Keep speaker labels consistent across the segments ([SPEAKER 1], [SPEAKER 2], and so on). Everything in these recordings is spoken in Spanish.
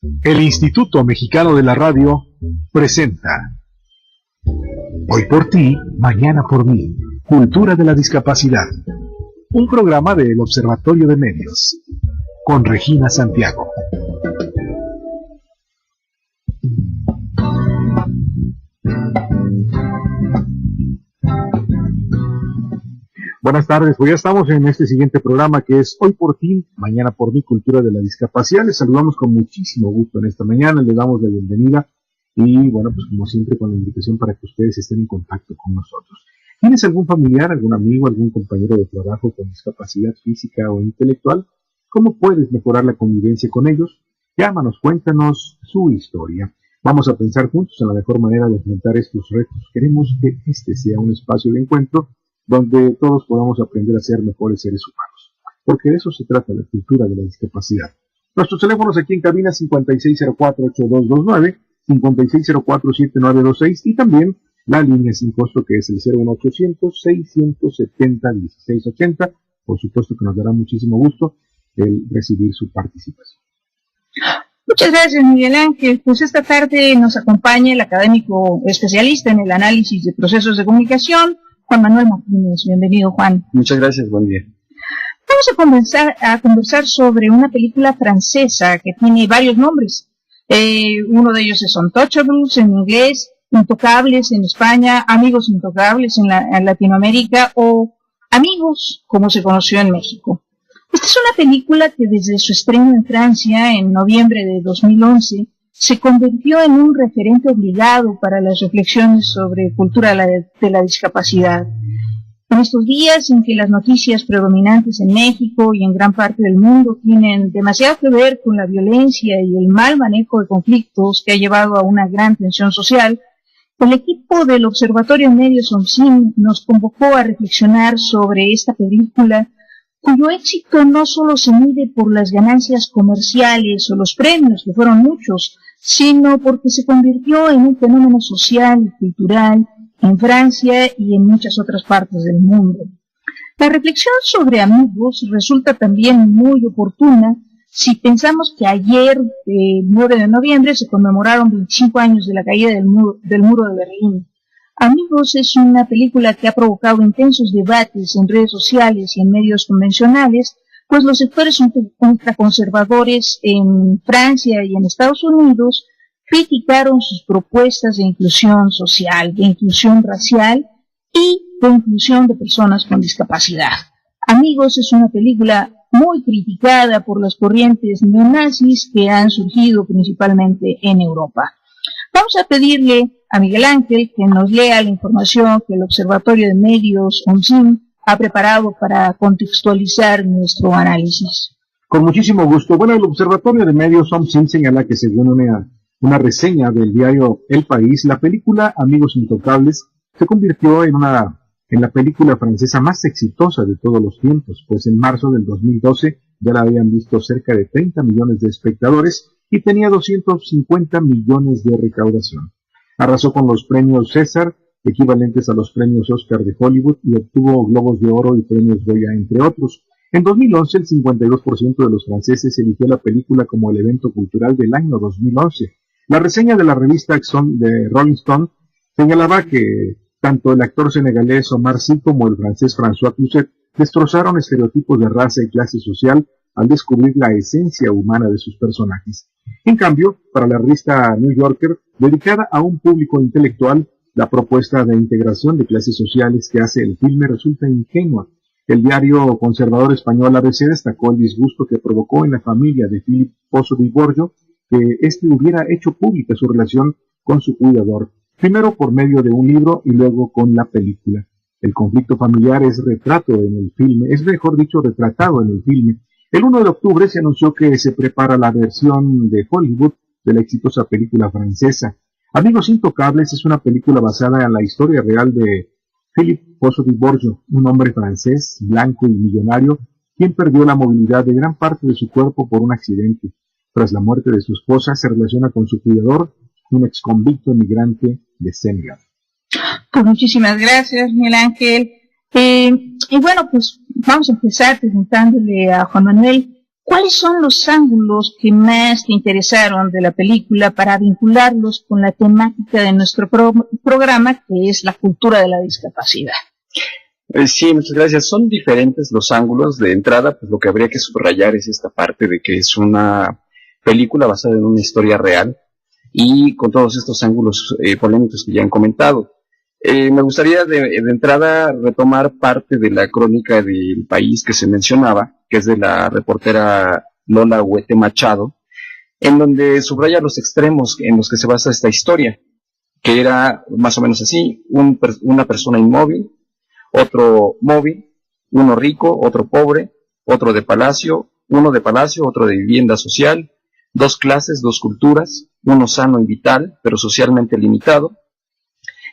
[SPEAKER 1] El Instituto Mexicano de la Radio presenta Hoy por ti, mañana por mí, Cultura de la Discapacidad, un programa del Observatorio de Medios, con Regina Santiago. Buenas tardes, pues ya estamos en este siguiente programa que es Hoy por ti, mañana por mí, Cultura de la Discapacidad. Les saludamos con muchísimo gusto en esta mañana, les damos la bienvenida y bueno, pues como siempre con la invitación para que ustedes estén en contacto con nosotros. ¿Tienes algún familiar, algún amigo, algún compañero de trabajo con discapacidad física o intelectual? ¿Cómo puedes mejorar la convivencia con ellos? Llámanos, cuéntanos su historia. Vamos a pensar juntos en la mejor manera de enfrentar estos retos. Queremos que este sea un espacio de encuentro donde todos podamos aprender a ser mejores seres humanos, porque de eso se trata la cultura de la discapacidad. Nuestros teléfonos aquí en cabina 5604-8229, 5604-7926 y también la línea sin costo que es el 01800-670-1680. Por supuesto que nos dará muchísimo gusto el recibir su participación.
[SPEAKER 2] Muchas gracias, Miguel Ángel. Pues esta tarde nos acompaña el académico especialista en el análisis de procesos de comunicación, Juan Manuel Martínez. Bienvenido, Juan.
[SPEAKER 3] Muchas gracias, buen día.
[SPEAKER 2] Vamos a conversar sobre una película francesa que tiene varios nombres. Uno de ellos es Untouchables en inglés, Intocables en España, Amigos Intocables en Latinoamérica o Amigos, como se conoció en México. Esta es una película que desde su estreno en Francia en noviembre de 2011 se convirtió en un referente obligado para las reflexiones sobre cultura de la discapacidad. En estos días en que las noticias predominantes en México y en gran parte del mundo tienen demasiado que ver con la violencia y el mal manejo de conflictos que ha llevado a una gran tensión social, el equipo del Observatorio de Medios OMCIM nos convocó a reflexionar sobre esta película, cuyo éxito no solo se mide por las ganancias comerciales o los premios, que fueron muchos, sino porque se convirtió en un fenómeno social y cultural en Francia y en muchas otras partes del mundo. La reflexión sobre Amigos resulta también muy oportuna si pensamos que ayer, 9 de noviembre, se conmemoraron 25 años de la caída del muro de Berlín. Amigos es una película que ha provocado intensos debates en redes sociales y en medios convencionales, pues los sectores ultraconservadores en Francia y en Estados Unidos criticaron sus propuestas de inclusión social, de inclusión racial y de inclusión de personas con discapacidad. Amigos es una película muy criticada por las corrientes neonazis que han surgido principalmente en Europa. Vamos a pedirle a Miguel Ángel que nos lea la información que el Observatorio de Medios OMCIM ha preparado para contextualizar nuestro análisis.
[SPEAKER 1] Con muchísimo gusto. Bueno, el Observatorio de Medios OMCIM señala que según una reseña del diario El País, la película Amigos Intocables se convirtió en la película francesa más exitosa de todos los tiempos, pues en marzo del 2012 ya la habían visto cerca de 30 millones de espectadores y tenía 250 millones de recaudación. Arrasó con los premios César, equivalentes a los premios Oscar de Hollywood, y obtuvo Globos de Oro y premios Goya, entre otros. En 2011, el 52% de los franceses eligió la película como el evento cultural del año 2011. La reseña de la revista de Rolling Stone señalaba que tanto el actor senegalés Omar Sy como el francés François Cluzet destrozaron estereotipos de raza y clase social al descubrir la esencia humana de sus personajes. En cambio, para la revista New Yorker, dedicada a un público intelectual, la propuesta de integración de clases sociales que hace el filme resulta ingenua. El diario conservador español ABC destacó el disgusto que provocó en la familia de Philippe Pozo di Borgo que éste hubiera hecho pública su relación con su cuidador, primero por medio de un libro y luego con la película. El conflicto familiar es retratado en el filme. El 1 de octubre se anunció que se prepara la versión de Hollywood de la exitosa película francesa. Amigos Intocables es una película basada en la historia real de Philippe Pozo di Borgo, un hombre francés, blanco y millonario, quien perdió la movilidad de gran parte de su cuerpo por un accidente. Tras la muerte de su esposa, se relaciona con su cuidador, un exconvicto emigrante de Senegal.
[SPEAKER 2] Pues muchísimas gracias, Miguel Ángel. Y bueno, pues vamos a empezar preguntándole a Juan Manuel, ¿Cuáles son los ángulos que más te interesaron de la película para vincularlos con la temática de nuestro programa, que es la cultura de la discapacidad?
[SPEAKER 3] Sí, muchas gracias. Son diferentes los ángulos. De entrada, pues lo que habría que subrayar es esta parte de que es una película basada en una historia real y con todos estos ángulos polémicos que ya han comentado. Me gustaría de entrada retomar parte de la crónica del país que se mencionaba, que es de la reportera Lola Huete Machado, en donde subraya los extremos en los que se basa esta historia, que era más o menos así: una persona inmóvil, otro móvil, uno rico, otro pobre, otro de palacio, uno de palacio, otro de vivienda social, dos clases, dos culturas, uno sano y vital, pero socialmente limitado,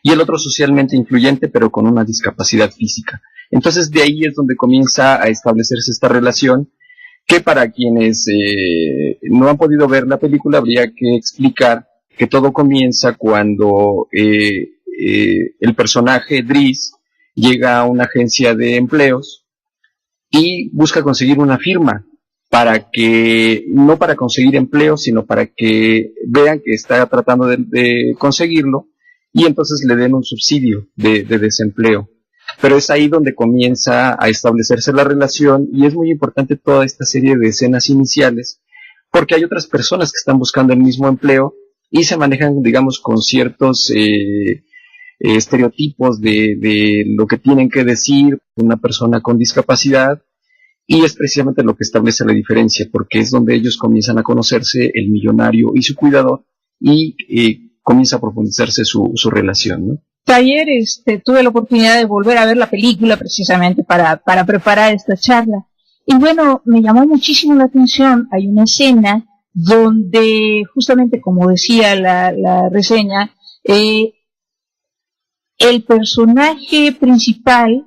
[SPEAKER 3] y el otro socialmente influyente, pero con una discapacidad física. Entonces de ahí es donde comienza a establecerse esta relación, que para quienes no han podido ver la película habría que explicar que todo comienza cuando el personaje Driss llega a una agencia de empleos y busca conseguir una firma para que, no para conseguir empleo, sino para que vean que está tratando de conseguirlo y entonces le den un subsidio de desempleo. Pero es ahí donde comienza a establecerse la relación y es muy importante toda esta serie de escenas iniciales porque hay otras personas que están buscando el mismo empleo y se manejan, digamos, con ciertos estereotipos de lo que tienen que decir una persona con discapacidad, y es precisamente lo que establece la diferencia, porque es donde ellos comienzan a conocerse, el millonario y su cuidador, y comienza a profundizarse su relación, ¿no?
[SPEAKER 2] Ayer tuve la oportunidad de volver a ver la película precisamente para preparar esta charla, y bueno, me llamó muchísimo la atención. Hay una escena donde, justamente como decía la reseña, el personaje principal,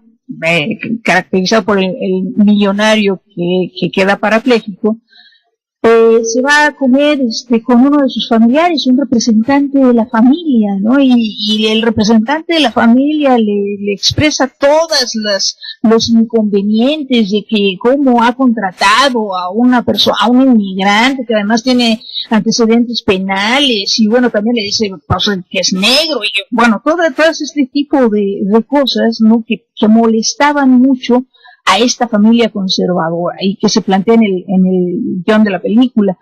[SPEAKER 2] caracterizado por el millonario que queda parapléjico, se va a comer con uno de sus familiares, un representante de la familia, ¿no? Y el representante de la familia le expresa todas los inconvenientes de que cómo ha contratado a una persona, a un inmigrante que además tiene antecedentes penales, y bueno, también le dice pues, que es negro, y bueno, todo este tipo de cosas, ¿no? Que molestaban mucho a esta familia conservadora y que se plantea en el guión de la película.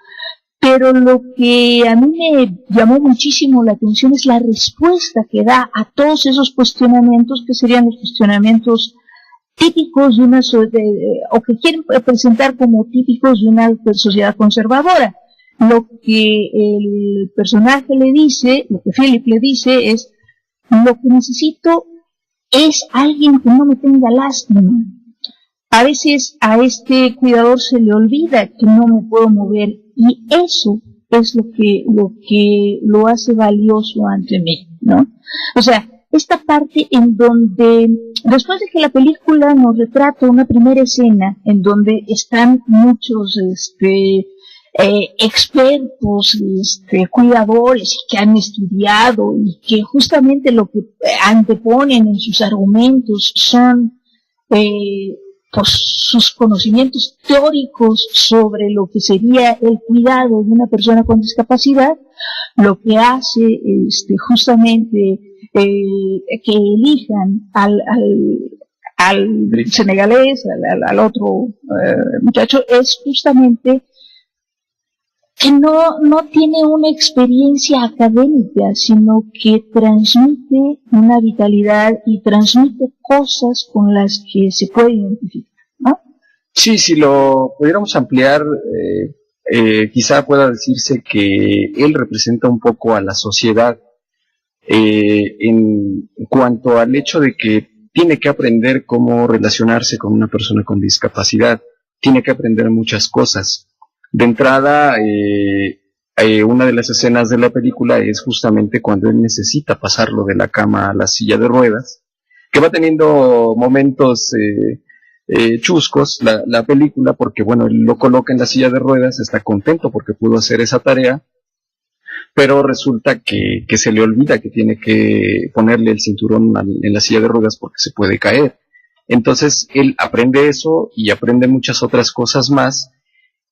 [SPEAKER 2] Pero lo que a mí me llamó muchísimo la atención es la respuesta que da a todos esos cuestionamientos, que serían los cuestionamientos típicos de una o que quieren presentar como típicos de una sociedad conservadora. Lo que el personaje le dice, lo que Philip le dice es: lo que necesito es alguien que no me tenga lástima. A veces a este cuidador se le olvida que no me puedo mover, y eso es lo que lo hace valioso ante mí, ¿no? O sea, esta parte en donde, después de que la película nos retrata una primera escena en donde están muchos expertos, cuidadores que han estudiado y que justamente lo que anteponen en sus argumentos son pues sus conocimientos teóricos sobre lo que sería el cuidado de una persona con discapacidad, lo que hace justamente que elijan al senegalés, al otro muchacho, es justamente que no tiene una experiencia académica, sino que transmite una vitalidad y transmite cosas con las que se puede identificar, ¿no?
[SPEAKER 3] Sí, si lo pudiéramos ampliar, quizá pueda decirse que él representa un poco a la sociedad en cuanto al hecho de que tiene que aprender cómo relacionarse con una persona con discapacidad, tiene que aprender muchas cosas. De entrada, una de las escenas de la película es justamente cuando él necesita pasarlo de la cama a la silla de ruedas, que va teniendo momentos chuscos la película, porque bueno, él lo coloca en la silla de ruedas, está contento porque pudo hacer esa tarea, pero resulta que se le olvida que tiene que ponerle el cinturón en la silla de ruedas porque se puede caer. Entonces él aprende eso y aprende muchas otras cosas más,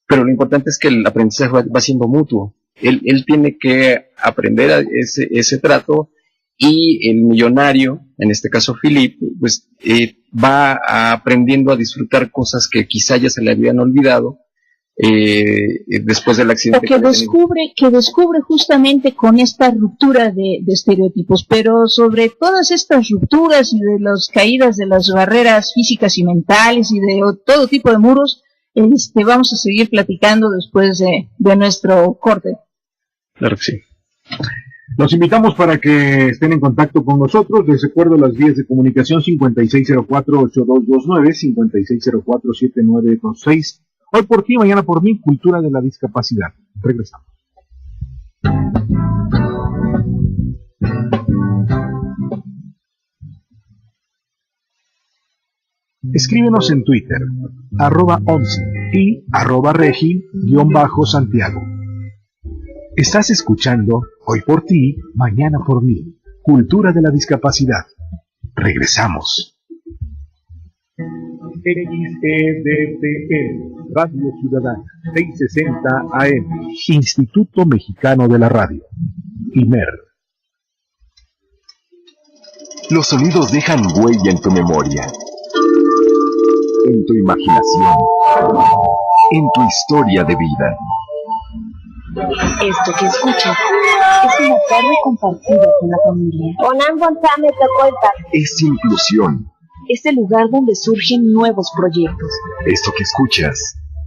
[SPEAKER 3] pero lo importante es que el aprendizaje va siendo mutuo. Él tiene que aprender ese trato, y el millonario, en este caso Philip, pues va aprendiendo a disfrutar cosas que quizá ya se le habían olvidado después del accidente.
[SPEAKER 2] Que descubre justamente con esta ruptura de estereotipos, pero sobre todas estas rupturas y de las caídas de las barreras físicas y mentales y de todo tipo de muros, vamos a seguir platicando después de nuestro corte.
[SPEAKER 3] Claro que sí.
[SPEAKER 1] Los invitamos para que estén en contacto con nosotros. Les recuerdo las vías de comunicación: 5604-8229, 5604-7926. Hoy por ti, mañana por mí, cultura de la discapacidad. Regresamos. Escríbenos en Twitter, @onsi y @regi_Santiago. Estás escuchando Hoy por ti, mañana por mí, cultura de la discapacidad. Regresamos. XEDTN, Radio Ciudadana, 660 AM, Instituto Mexicano de la Radio, IMER.
[SPEAKER 4] Los sonidos dejan huella en tu memoria, en tu imaginación, en tu historia de vida.
[SPEAKER 5] Esto que escuchas es una tarde compartida con la familia.
[SPEAKER 4] Es inclusión.
[SPEAKER 5] Es el lugar donde surgen nuevos proyectos.
[SPEAKER 4] Esto que escuchas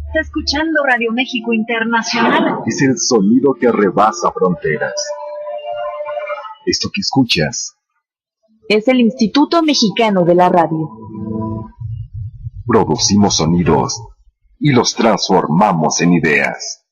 [SPEAKER 5] Está escuchando Radio México Internacional.
[SPEAKER 4] es el sonido que rebasa fronteras. Esto que escuchas
[SPEAKER 5] Es el Instituto Mexicano de la Radio.
[SPEAKER 4] producimos sonidos y los transformamos en ideas.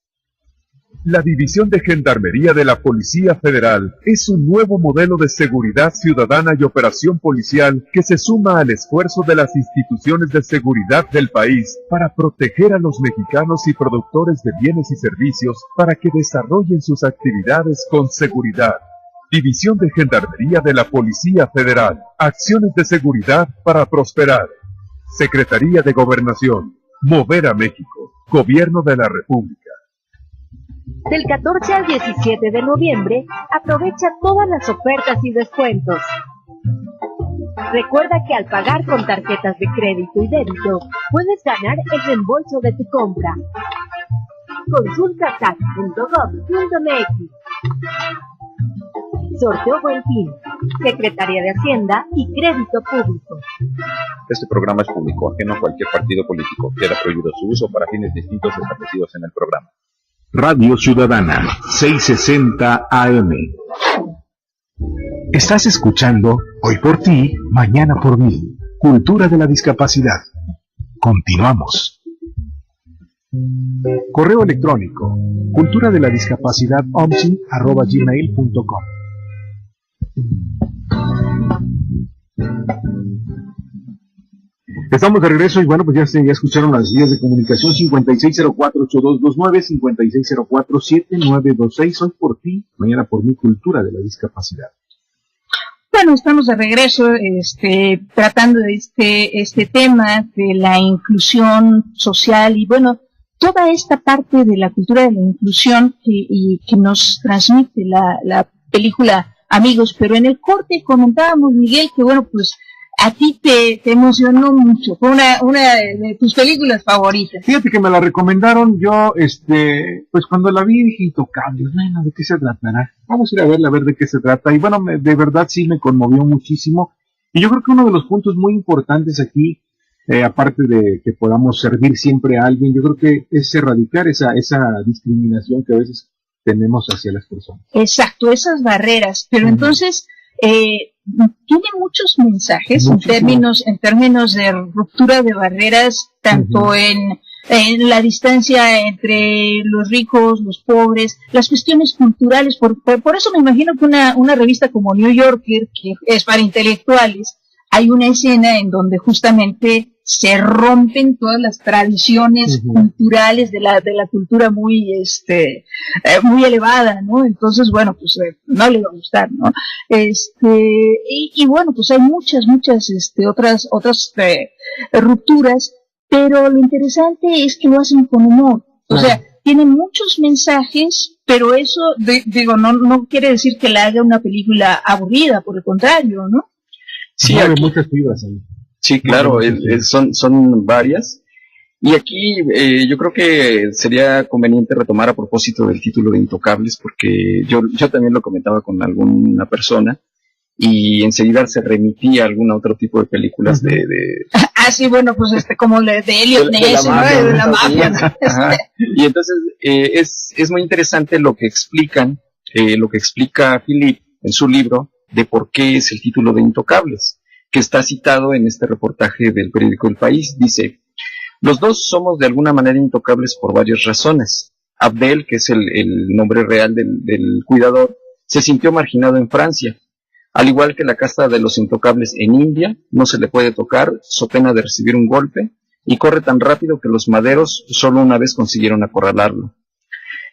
[SPEAKER 6] La División de Gendarmería de la Policía Federal es un nuevo modelo de seguridad ciudadana y operación policial que se suma al esfuerzo de las instituciones de seguridad del país para proteger a los mexicanos y productores de bienes y servicios para que desarrollen sus actividades con seguridad. División de Gendarmería de la Policía Federal. Acciones de seguridad para prosperar. Secretaría de Gobernación. Mover a México. Gobierno de la República.
[SPEAKER 5] Del 14 al 17 de noviembre, aprovecha todas las ofertas y descuentos. Recuerda que al pagar con tarjetas de crédito y débito, puedes ganar el reembolso de tu compra. Consulta tax.gov.mx. Sorteo Buen Fin, Secretaría de Hacienda y Crédito Público.
[SPEAKER 7] Este programa es público, ajeno a cualquier partido político. Queda prohibido su uso para fines distintos establecidos en el programa.
[SPEAKER 1] Radio Ciudadana, 660 AM. Estás escuchando Hoy por ti, mañana por mí, cultura de la discapacidad. Continuamos. Correo electrónico, cultura de la discapacidad @gmail.com. Estamos de regreso y bueno, pues ya escucharon las vías de comunicación: 5604-8229, 5604-7926. Hoy por ti, mañana por mi, cultura de la discapacidad.
[SPEAKER 2] Bueno, estamos de regreso, tratando de este tema de la inclusión social y bueno, toda esta parte de la cultura de la inclusión que nos transmite la película Amigos. Pero en el corte comentábamos, Miguel, que bueno, pues a ti te emocionó mucho, fue una de tus películas favoritas.
[SPEAKER 1] Fíjate que me la recomendaron, yo, pues cuando la vi dije, Intocables, bueno, ¿de qué se tratará? Vamos a ir a verla, a ver de qué se trata. Y bueno, de verdad sí me conmovió muchísimo. Y yo creo que uno de los puntos muy importantes aquí, aparte de que podamos servir siempre a alguien, yo creo que es erradicar esa discriminación que a veces tenemos hacia las personas.
[SPEAKER 2] Exacto, esas barreras. Pero entonces, tiene muchos mensajes en términos de ruptura de barreras, tanto en la distancia entre los ricos, los pobres, las cuestiones culturales. Por eso me imagino que una revista como New Yorker, que es para intelectuales, hay una escena en donde justamente se rompen todas las tradiciones culturales de la cultura muy elevada, ¿no? Entonces, bueno, pues no le va a gustar, ¿no? Y bueno, pues hay muchas otras rupturas, pero lo interesante es que lo hacen con humor. O sea, tiene muchos mensajes, pero eso, digo, no quiere decir que la haga una película aburrida, por el contrario, ¿no?
[SPEAKER 3] Sí,
[SPEAKER 1] hay muchas fibras ahí.
[SPEAKER 3] Sí, claro, son varias. Y aquí yo creo que sería conveniente retomar a propósito del título de Intocables, porque yo también lo comentaba con alguna persona y enseguida se remitía a algún otro tipo de películas de
[SPEAKER 2] sí, bueno, pues como de Elliot Ness, ¿no? De la mafia.
[SPEAKER 3] Y entonces es muy interesante lo que explica Philip en su libro de por qué es el título de Intocables, que está citado en este reportaje del periódico El País. Dice: los dos somos de alguna manera intocables por varias razones. Abdel, que es el nombre real del cuidador, se sintió marginado en Francia. Al igual que la casta de los intocables en India, no se le puede tocar, so pena de recibir un golpe, y corre tan rápido que los maderos solo una vez consiguieron acorralarlo.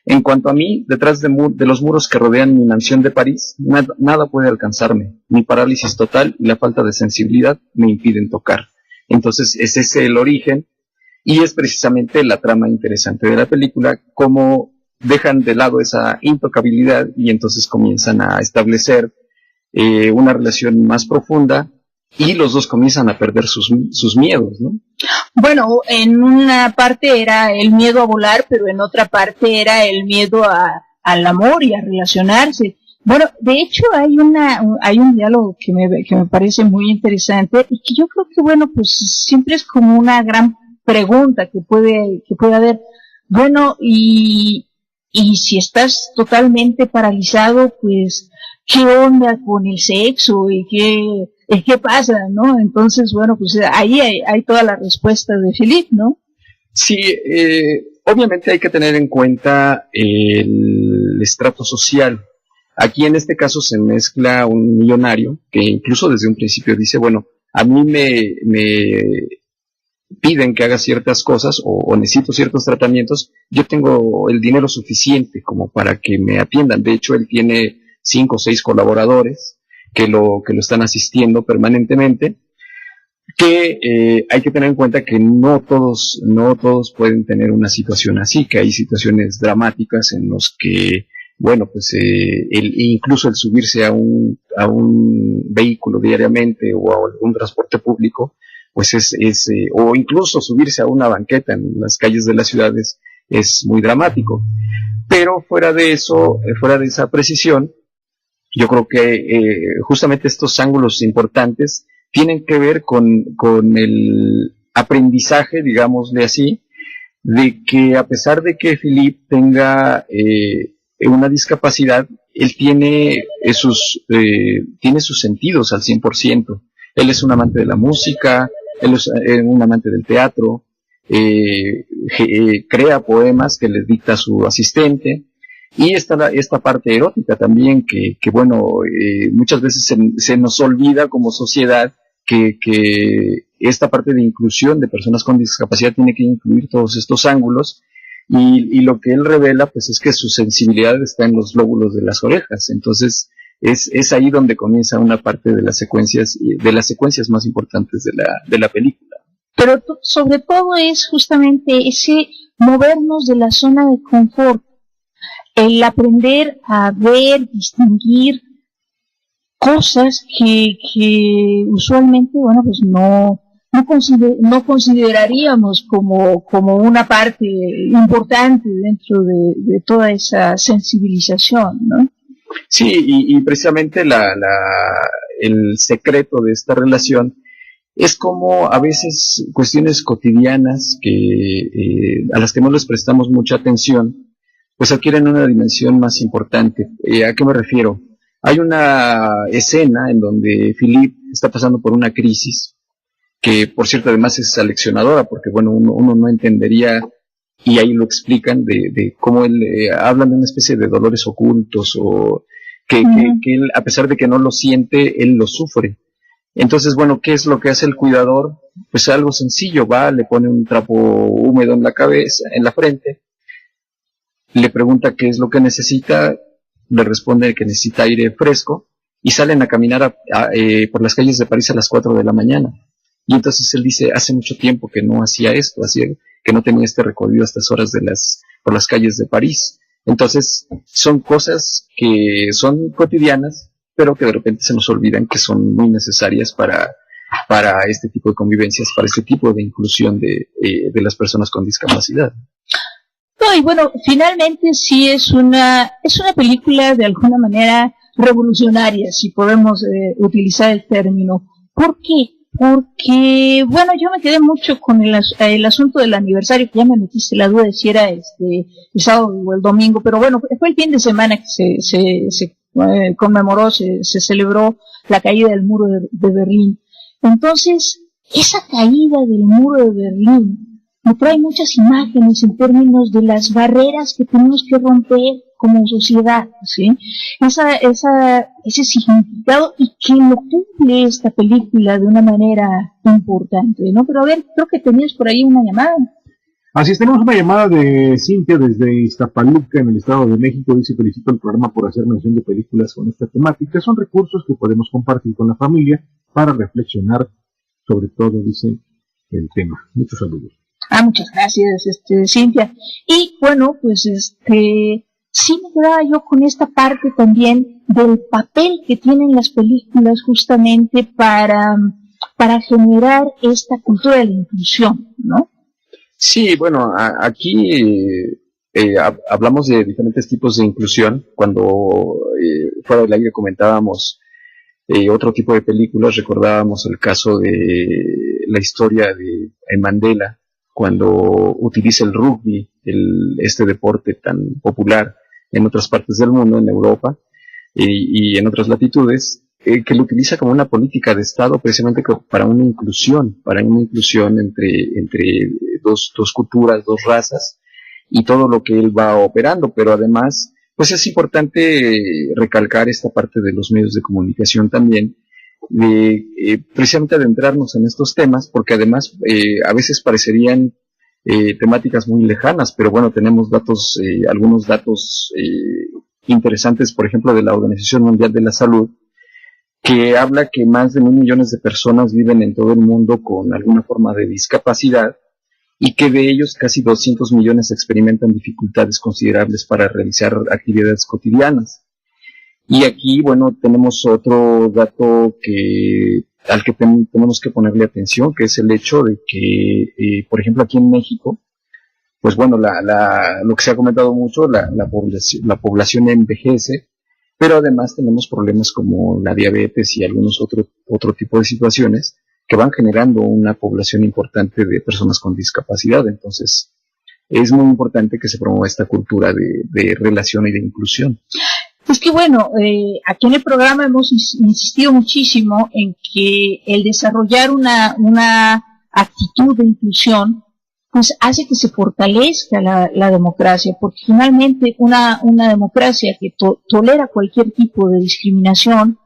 [SPEAKER 3] En cuanto a mí, detrás de los muros que rodean mi mansión de París, nada puede alcanzarme. Mi parálisis total y la falta de sensibilidad me impiden tocar. Entonces, es ese el origen, y es precisamente la trama interesante de la película, cómo dejan de lado esa intocabilidad y entonces comienzan a establecer una relación más profunda, y los dos comienzan a perder sus miedos, ¿no?
[SPEAKER 2] Bueno, en una parte era el miedo a volar, pero en otra parte era el miedo al amor y a relacionarse. Bueno, de hecho hay un diálogo que me parece muy interesante y que yo creo que, bueno, pues siempre es como una gran pregunta que puede haber. Bueno, y si estás totalmente paralizado, pues, ¿qué onda con el sexo? ¿Y qué pasa, no? Entonces, bueno, pues ahí hay toda la respuesta de Philip, ¿no?
[SPEAKER 3] Sí, obviamente hay que tener en cuenta el estrato social. Aquí en este caso se mezcla un millonario que incluso desde un principio dice, bueno, a mí me piden que haga ciertas cosas o necesito ciertos tratamientos, yo tengo el dinero suficiente como para que me atiendan. De hecho, él tiene 5 o 6 colaboradores que lo están asistiendo permanentemente, que hay que tener en cuenta que no todos pueden tener una situación así, que hay situaciones dramáticas en los que, bueno, pues incluso el subirse a un vehículo diariamente o a algún transporte público, pues o incluso subirse a una banqueta en las calles de las ciudades es muy dramático. Pero fuera de eso, fuera de esa precisión, yo creo que justamente estos ángulos importantes tienen que ver con el aprendizaje, digámosle así, de que a pesar de que Philip tenga una discapacidad, él tiene sus sentidos al 100%. Él es un amante de la música, él es un amante del teatro, crea poemas que les dicta su asistente. Y esta parte erótica también, que bueno, muchas veces se nos olvida como sociedad que esta parte de inclusión de personas con discapacidad tiene que incluir todos estos ángulos, y lo que él revela pues es que su sensibilidad está en los lóbulos de las orejas. Entonces es ahí donde comienza una parte de las secuencias más importantes de la película.
[SPEAKER 2] Pero sobre todo es justamente ese movernos de la zona de confort, el aprender a ver, distinguir cosas que usualmente, bueno, pues no consideraríamos como una parte importante dentro de toda esa sensibilización, ¿no?
[SPEAKER 3] Sí, y precisamente el secreto de esta relación es como a veces cuestiones cotidianas a las que no les prestamos mucha atención, pues adquieren una dimensión más importante. ¿A qué me refiero? Hay una escena en donde Philip está pasando por una crisis, que por cierto además es aleccionadora, porque bueno, uno no entendería, y ahí lo explican, de cómo él hablan de una especie de dolores ocultos, o que él, a pesar de que no lo siente, él lo sufre. Entonces, bueno, ¿qué es lo que hace el cuidador? Pues algo sencillo, le pone un trapo húmedo en la cabeza, en la frente, le pregunta qué es lo que necesita, le responde que necesita aire fresco, y salen a caminar por las calles de París a las 4 de la mañana. Y entonces él dice, hace mucho tiempo que no hacía esto, que no tenía este recorrido a estas horas por las calles de París. Entonces, son cosas que son cotidianas, pero que de repente se nos olvidan que son muy necesarias para este tipo de convivencias, para este tipo de inclusión de las personas con discapacidad.
[SPEAKER 2] No, y bueno, finalmente sí es una película de alguna manera revolucionaria, si podemos utilizar el término. ¿Por qué? Porque, bueno, yo me quedé mucho con el asunto del aniversario, que ya me metiste la duda de si era el sábado o el domingo, pero bueno, fue el fin de semana que se conmemoró, se celebró la caída del muro de Berlín. Entonces, esa caída del muro de Berlín me trae muchas imágenes en términos de las barreras que tenemos que romper como sociedad, ¿sí? Ese significado, y que lo cumple esta película de una manera importante, ¿no? Pero a ver, creo que tenías por ahí una llamada.
[SPEAKER 1] Así es, tenemos una llamada de Cintia desde Iztapaluca, en el Estado de México. Dice: felicito al programa por hacer mención de películas con esta temática. Son recursos que podemos compartir con la familia para reflexionar sobre todo, dice, el tema. Muchos saludos.
[SPEAKER 2] Muchas gracias, Cintia. Y bueno, pues sí me quedaba yo con esta parte también del papel que tienen las películas justamente para generar esta cultura de la inclusión, ¿no?
[SPEAKER 3] Sí, bueno, aquí hablamos de diferentes tipos de inclusión. Cuando fuera del aire comentábamos otro tipo de películas, recordábamos el caso de la historia de Mandela, cuando utiliza el rugby, este deporte tan popular en otras partes del mundo, en Europa y en otras latitudes, que lo utiliza como una política de Estado precisamente para una inclusión entre dos culturas, dos razas, y todo lo que él va operando. Pero además, pues es importante recalcar esta parte de los medios de comunicación también, precisamente adentrarnos en estos temas, porque además a veces parecerían temáticas muy lejanas, pero bueno, tenemos algunos datos interesantes, por ejemplo, de la Organización Mundial de la Salud, que habla que más de 1.000 millones de personas viven en todo el mundo con alguna forma de discapacidad, y que de ellos casi 200 millones experimentan dificultades considerables para realizar actividades cotidianas. Y aquí, bueno, tenemos otro dato al que tenemos que ponerle atención, que es el hecho de que, por ejemplo, aquí en México, pues bueno, lo que se ha comentado mucho, la población envejece, pero además tenemos problemas como la diabetes y algunos otro tipo de situaciones que van generando una población importante de personas con discapacidad. Entonces, es muy importante que se promueva esta cultura de relación y de inclusión.
[SPEAKER 2] Es que bueno, aquí en el programa hemos insistido muchísimo en que el desarrollar una actitud de inclusión pues hace que se fortalezca la democracia, porque finalmente una democracia que tolera cualquier tipo de discriminación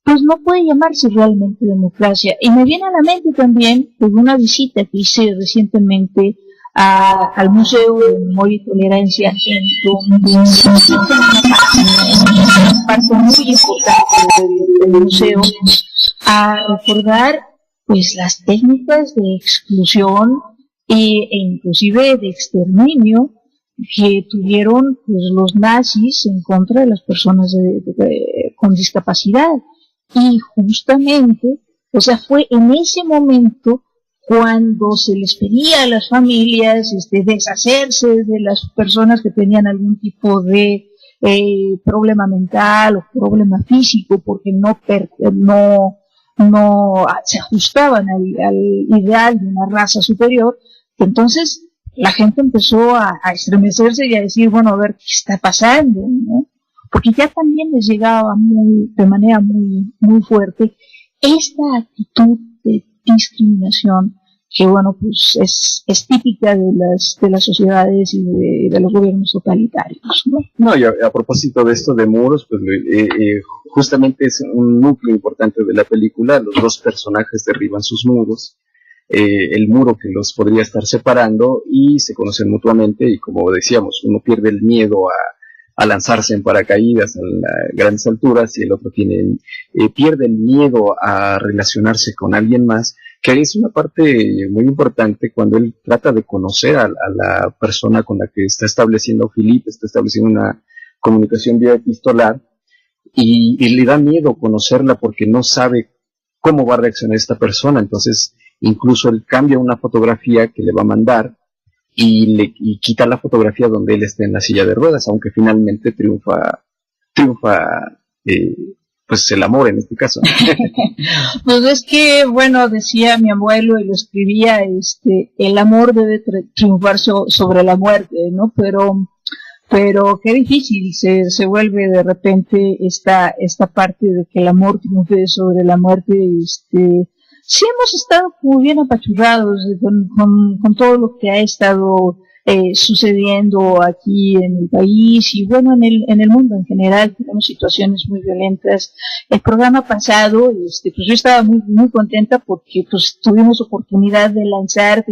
[SPEAKER 2] pues no puede llamarse realmente democracia. Y me viene a la mente también pues una visita que hice recientemente al Museo de Memoria y Tolerancia, en donde una parte muy importante del museo a recordar pues las técnicas de exclusión e inclusive de exterminio que tuvieron pues los nazis en contra de las personas con discapacidad. Y justamente, o sea, fue en ese momento cuando se les pedía a las familias deshacerse de las personas que tenían algún tipo de problema mental o problema físico, porque no se ajustaban al ideal de una raza superior. Entonces la gente empezó a estremecerse y a decir, bueno, a ver qué está pasando, ¿no? Porque ya también les llegaba de manera muy, muy fuerte esta actitud de discriminación que, bueno, pues es típica de las sociedades y de los gobiernos totalitarios, ¿no?
[SPEAKER 3] No, y a propósito de esto de muros, pues justamente es un núcleo importante de la película. Los dos personajes derriban sus muros, el muro que los podría estar separando, y se conocen mutuamente, y como decíamos, uno pierde el miedo a lanzarse en paracaídas a grandes alturas, y el otro pierde el miedo a relacionarse con alguien más, que es una parte muy importante cuando él trata de conocer a la persona con la que está estableciendo Philippe, está estableciendo una comunicación vía epistolar, y le da miedo conocerla porque no sabe cómo va a reaccionar esta persona. Entonces incluso él cambia una fotografía que le va a mandar y quita la fotografía donde él está en la silla de ruedas, aunque finalmente triunfa pues el amor en este caso.
[SPEAKER 2] Pues es que, bueno, decía mi abuelo y lo escribía, el amor debe triunfar sobre la muerte, ¿no? Pero qué difícil se vuelve de repente esta parte de que el amor triunfe sobre la muerte. Sí hemos estado como bien apachurrados con todo lo que ha estado sucediendo aquí en el país y bueno, en el mundo en general. Tenemos situaciones muy violentas. El programa pasado, pues yo estaba muy, muy contenta porque pues tuvimos oportunidad de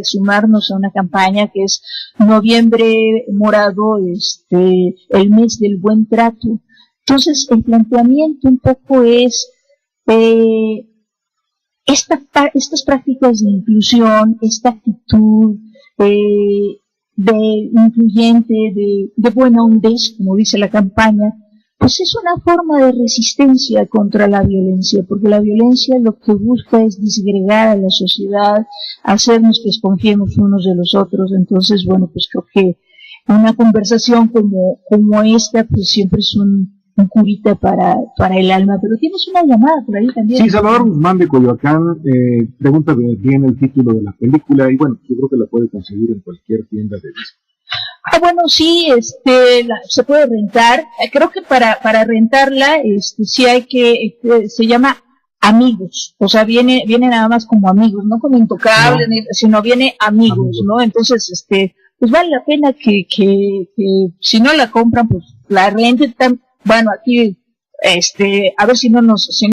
[SPEAKER 2] sumarnos a una campaña que es Noviembre Morado, el mes del buen trato. Entonces, el planteamiento un poco es, estas prácticas de inclusión, esta actitud, de incluyente, de buena hondez, como dice la campaña, pues es una forma de resistencia contra la violencia, porque la violencia lo que busca es disgregar a la sociedad, hacernos que desconfiemos unos de los otros. Entonces, bueno, pues creo que una conversación como esta, pues siempre es un curita para el alma. Pero tienes una llamada por ahí también.
[SPEAKER 1] Sí, Salvador Guzmán de Coyoacán pregunta bien el título de la película y bueno, yo creo que la puede conseguir en cualquier tienda de discos.
[SPEAKER 2] Bueno, sí, se puede rentar. Creo que para rentarla, sí hay que, se llama Amigos, o sea, viene nada más como Amigos, no como Intocables, sino viene Amigos, ¿no? Entonces, pues vale la pena que si no la compran, pues la renten. Bueno, aquí, a ver si no